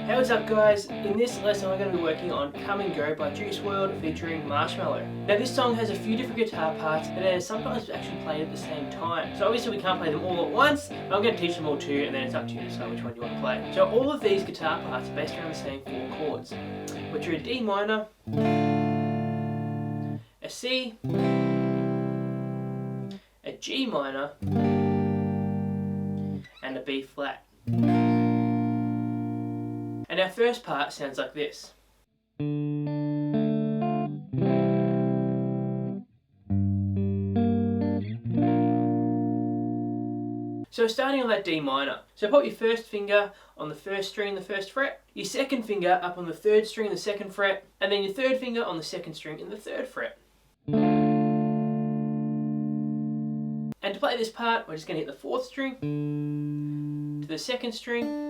Hey, what's up guys? In this lesson we're going to be working on Come and Go by Juice WRLD featuring Marshmello. Now this song has a few different guitar parts and they're sometimes actually played at the same time. So obviously we can't play them all at once, but I'm going to teach them all to you and then it's up to you to decide which one you want to play. So all of these guitar parts are based around the same four chords, which are a D minor, a C, a G minor, and a B flat. And our first part sounds like this. So starting on that D minor. So put your first finger on the first string, the first fret, your second finger up on the third string, the second fret, and then your third finger on the second string in the third fret. And to play this part, we're just going to hit the fourth string, to the second string,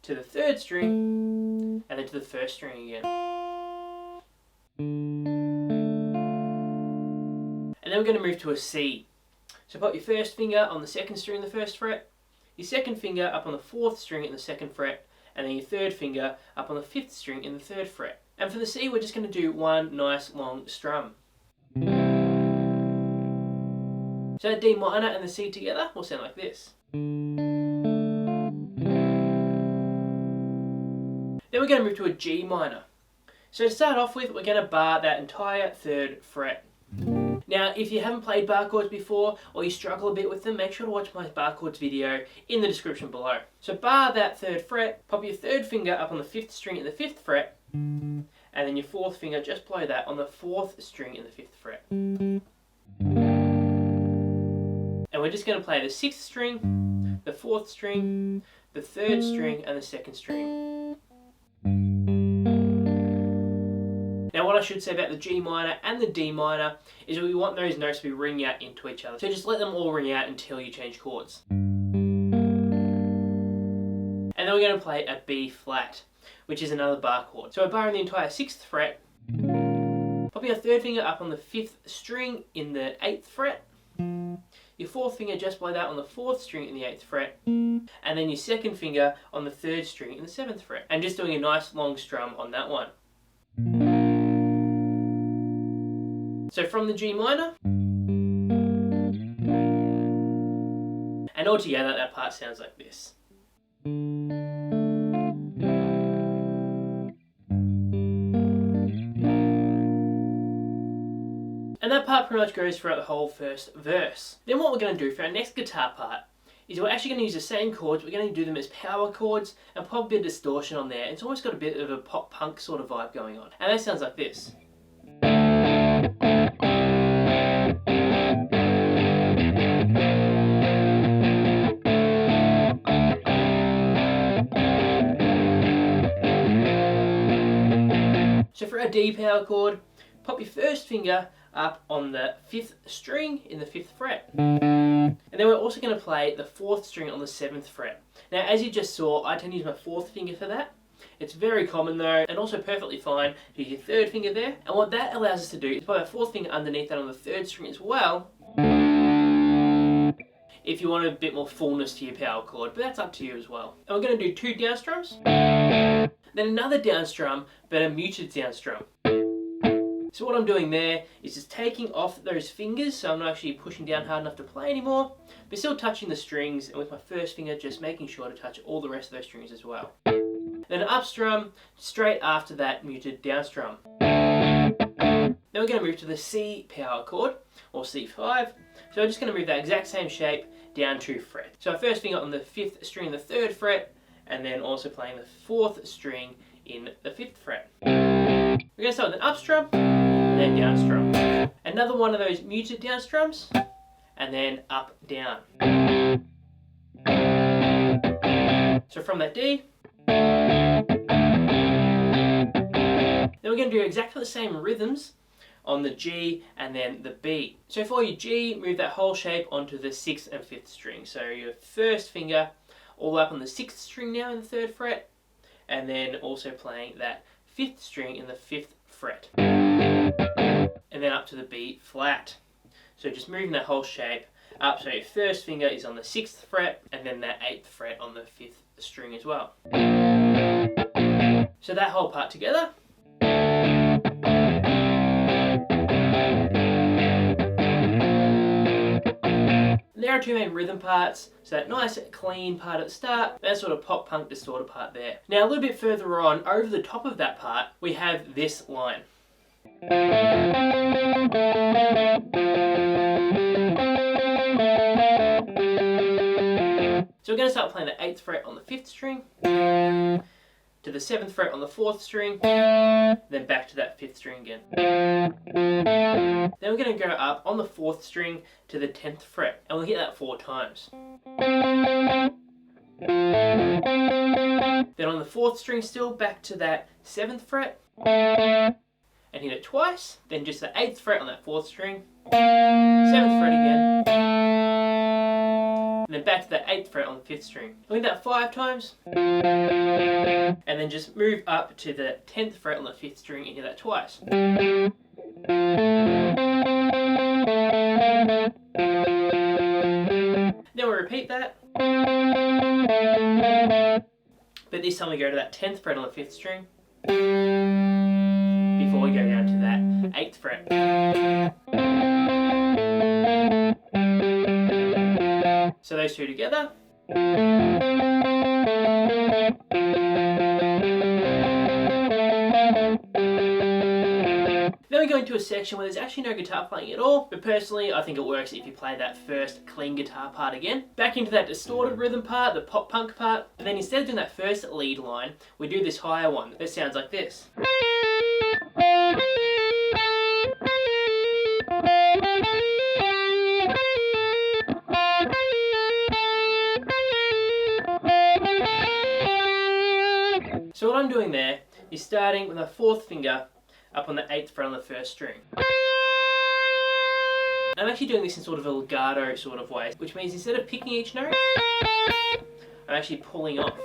to the third string, and then to the first string again. And then we're going to move to a C. So put your first finger on the second string in the first fret, your second finger up on the fourth string in the second fret, and then your third finger up on the fifth string in the third fret. And for the C, we're just going to do one nice long strum. So that D minor and the C together will sound like this. Then we're going to move to a G minor. So to start off with, we're going to bar that entire third fret. Now, if you haven't played bar chords before, or you struggle a bit with them, make sure to watch my bar chords video in the description below. So bar that third fret, pop your third finger up on the fifth string in the fifth fret, and then your fourth finger just below that on the fourth string in the fifth fret. And we're just going to play the sixth string, the fourth string, the third string, and the second string. Now what I should say about the G minor and the D minor is that we want those notes to be ringing out into each other. So just let them all ring out until you change chords. And then we're going to play a B flat, which is another bar chord. So we're barring the entire sixth fret, pop your third finger up on the fifth string in the eighth fret, your fourth finger just below that on the fourth string in the eighth fret, and then your second finger on the third string in the seventh fret. And just doing a nice long strum on that one. So from the G minor, and all together that part sounds like this. And that part pretty much goes throughout the whole first verse. Then what we're going to do for our next guitar part is we're actually going to use the same chords, we're going to do them as power chords and pop a bit of distortion on there. It's almost got a bit of a pop punk sort of vibe going on. And that sounds like this. So for our D power chord, pop your first finger up on the fifth string in the fifth fret. And then we're also going to play the fourth string on the seventh fret. Now as you just saw, I tend to use my fourth finger for that. It's very common though, and also perfectly fine to use your third finger there. And what that allows us to do is put our fourth finger underneath that on the third string as well, if you want a bit more fullness to your power chord, but that's up to you as well. And we're going to do two down strums, then another down strum, but a muted down strum. So what I'm doing there is just taking off those fingers, so I'm not actually pushing down hard enough to play anymore, but still touching the strings, and with my first finger just making sure to touch all the rest of those strings as well. Then an up strum straight after that muted down strum. Then we're going to move to the C power chord, or C5. So I'm just going to move that exact same shape down 2 frets. So our first finger on the fifth string in the third fret, and then also playing the fourth string in the fifth fret. We're going to start with an up strum, and then down strum. Another one of those muted down strums, and then up, down. So from that D, then we're going to do exactly the same rhythms on the G and then the B. So for your G, move that whole shape onto the 6th and 5th string. So your first finger all the way up on the 6th string now in the 3rd fret, and then also playing that 5th string in the 5th fret. And then up to the B flat. So just moving that whole shape up, so your first finger is on the 6th fret, and then that 8th fret on the 5th string as well. So that whole part together. There are two main rhythm parts, so that nice clean part at the start, that sort of pop punk distorted part there. Now a little bit further on, over the top of that part, we have this line. So we're going to start playing the 8th fret on the 5th string, to the 7th fret on the 4th string, then back to that 5th string again. Then we're going to go up on the 4th string to the 10th fret, and we'll hit that 4 times. Then on the 4th string still, back to that 7th fret, and hit it twice, then just the 8th fret on that 4th string, 7th fret again, and then back to the 8th fret on the 5th string. I'll hit that 5 times, and then just move up to the 10th fret on the 5th string and hit that twice. Then we'll repeat that, but this time we go to that 10th fret on the 5th string, before we go down to that 8th fret. So those two together. Then we go into a section where there's actually no guitar playing at all, but personally I think it works if you play that first clean guitar part again. Back into that distorted rhythm part, the pop punk part, and then instead of doing that first lead line, we do this higher one that sounds like this. So what I'm doing there is starting with my 4th finger up on the 8th fret on the 1st string. I'm actually doing this in sort of a legato sort of way, which means instead of picking each note, I'm actually pulling off.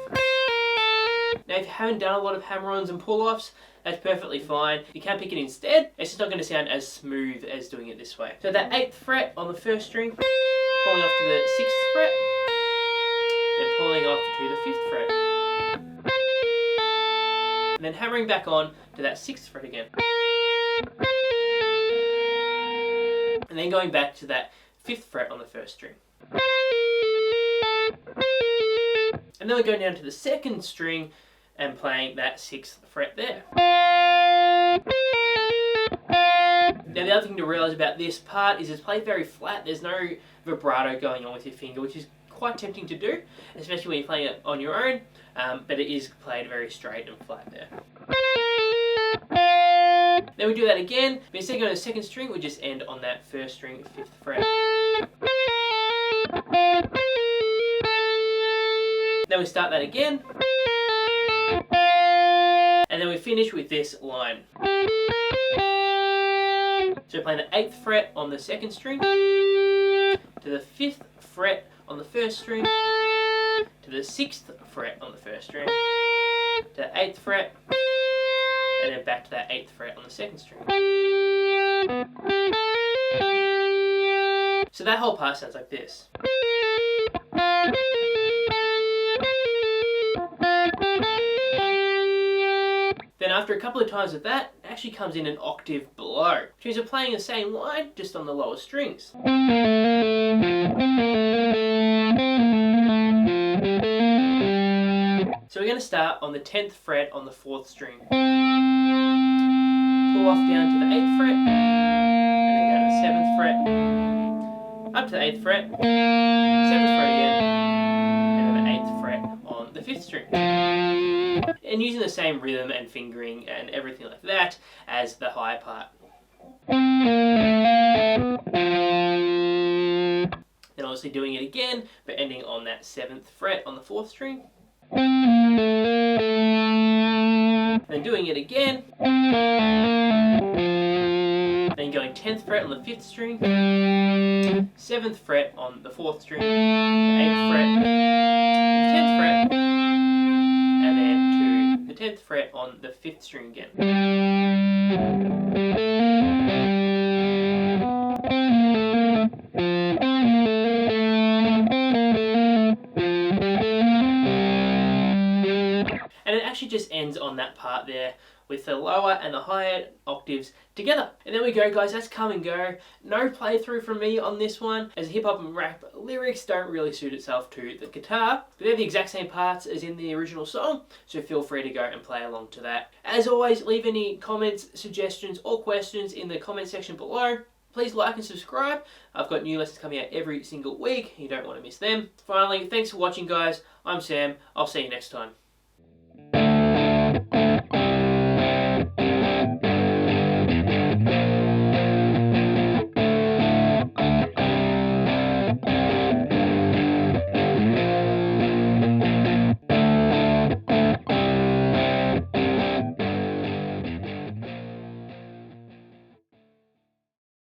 Now if you haven't done a lot of hammer-ons and pull-offs, that's perfectly fine. You can pick it instead, it's just not going to sound as smooth as doing it this way. So that 8th fret on the 1st string, pulling off to the 6th fret, then pulling off to the 5th fret. And then hammering back on to that 6th fret again. And then going back to that 5th fret on the 1st string. And then we go down to the 2nd string and playing that 6th fret there. Now the other thing to realise about this part is it's played very flat. There's no vibrato going on with your finger, which is quite tempting to do, especially when you're playing it on your own, but it is played very straight and flat there. Then we do that again, but instead of going to the 2nd string, we just end on that 1st string, 5th fret. Then we start that again, and then we finish with this line. So we're playing the 8th fret on the 2nd string, to the 5th fret on the 1st string, to the 6th fret on the 1st string, to the 8th fret, and then back to that 8th fret on the 2nd string. So that whole part sounds like this. Then after a couple of times of that, it actually comes in an octave below, which means we're playing the same line, just on the lower strings. So we're going to start on the 10th fret on the 4th string. Pull off down to the 8th fret, and then down to the 7th fret, up to the 8th fret, 7th fret again, and then the 8th fret on the 5th string. And using the same rhythm and fingering and everything like that as the high part. Then obviously doing it again, but ending on that 7th fret on the 4th string. Then doing it again. Then going 10th fret on the 5th string. 7th fret on the 4th string. 8th fret. 10th fret. And then to the 10th fret on the 5th string again. And it actually just ends on that part there with the lower and the higher octaves together. And there we go, guys, that's Come and Go. No playthrough from me on this one, as hip hop and rap lyrics don't really suit itself to the guitar, but they're the exact same parts as in the original song, so feel free to go and play along to that. As always, leave any comments, suggestions or questions in the comment section below. Please like and subscribe. I've got new lessons coming out every single week. You don't want to miss them. Finally, thanks for watching, guys. I'm Sam. I'll see you next time.